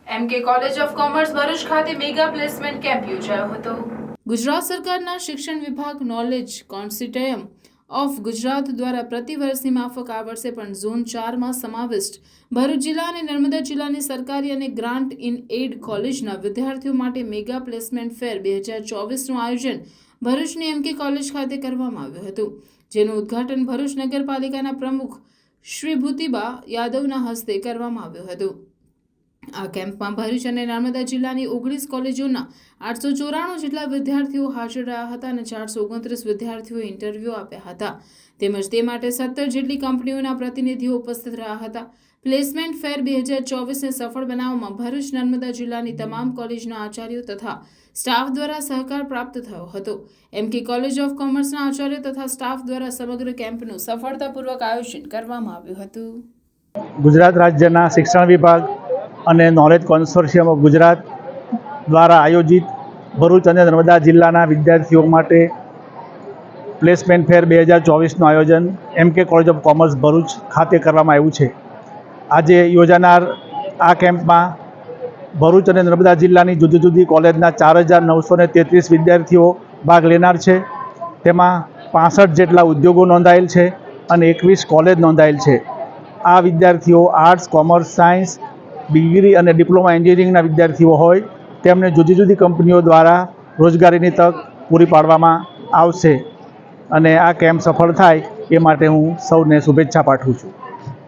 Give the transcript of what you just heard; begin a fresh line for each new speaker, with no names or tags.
એમકે college of commerce Bharuch ખાતે mega placement camp યોજાયો હતો। ગુજરાત સરકારના શિક્ષણ વિભાગ નોલેજ કોન્સોર્ટિયમ ઓફ ગુજરાત દ્વારા પ્રતિવર્ષની માફક આ વર્ષે પણ ઝોન 4માં સમાવિષ્ટ ભરૂચ જિલ્લા અને નર્મદા જિલ્લાની સરકારી અને ગ્રાન્ટ ઇન એડ કોલેજના વિદ્યાર્થીઓ માટે મેગા પ્લેસમેન્ટ ફેર 2024નું આયોજન ભરૂચની એમકે કોલેજ ખાતે કરવામાં આવ્યું હતું, જેનું ઉદ્ઘાટન ભરૂચ નગરપાલિકાના પ્રમુખ શ્રી ભૂતિબા યાદવના હસ્તે કરવામાં આવ્યું હતું। આ કેમ્પમાં ભરૂચ અને નર્મદા જિલ્લાની 19 કોલેજોના 894 જેટલા વિદ્યાર્થીઓ હાજર રહ્યા હતા અને 429 વિદ્યાર્થીઓએ ઇન્ટરવ્યૂ આપ્યા હતા, તેમજ તે માટે 17 જેટલી કંપનીઓના પ્રતિનિધિઓ ઉપસ્થિત રહ્યા હતા। પ્લેસમેન્ટ ફેર 2024ને સફળ બનાવવામાં ભરૂચ નર્મદા જિલ્લાની તમામ કોલેજના આચાર્યો તથા સ્ટાફ દ્વારા સહકાર પ્રાપ્ત થયો હતો। એમકે કોલેજ ઓફ કોમર્સના આચાર્યો તથા સ્ટાફ દ્વારા સમગ્ર કેમ્પનું સફળતાપૂર્વક આયોજન કરવામાં આવ્યું હતું।
ગુજરાત રાજ્યના શિક્ષણ વિભાગ અને નોલેજ કોન્સોર્ટિયમ ઓફ ગુજરાત દ્વારા આયોજિત ભરૂચ અને નર્મદા જિલ્લાના વિદ્યાર્થીઓ માટે પ્લેસમેન્ટ ફેર 2024નું આયોજન એમકે કોલેજ ઓફ કોમર્સ ભરૂચ ખાતે કરવામાં આવ્યું છે। આજે યોજાનાર આ કેમ્પમાં ભરૂચ અને નર્મદા જિલ્લાની જુદી જુદી કોલેજના 4933 વિદ્યાર્થીઓ ભાગ લેનાર છે। તેમાં 65 જેટલા ઉદ્યોગો નોંધાયેલ છે અને 21 કોલેજ નોંધાયેલ છે। આ વિદ્યાર્થીઓ આર્ટ્સ, કોમર્સ, સાયન્સ, ડિગ્રી અને ડિપ્લોમા એન્જિનિયરિંગના વિદ્યાર્થીઓ હોય તેમને જુદી જુદી કંપનીઓ દ્વારા રોજગારીની તક પૂરી પાડવામાં આવશે અને આ કેમ્પ સફળ થાય એ માટે હું સૌને શુભેચ્છા પાઠવું છું।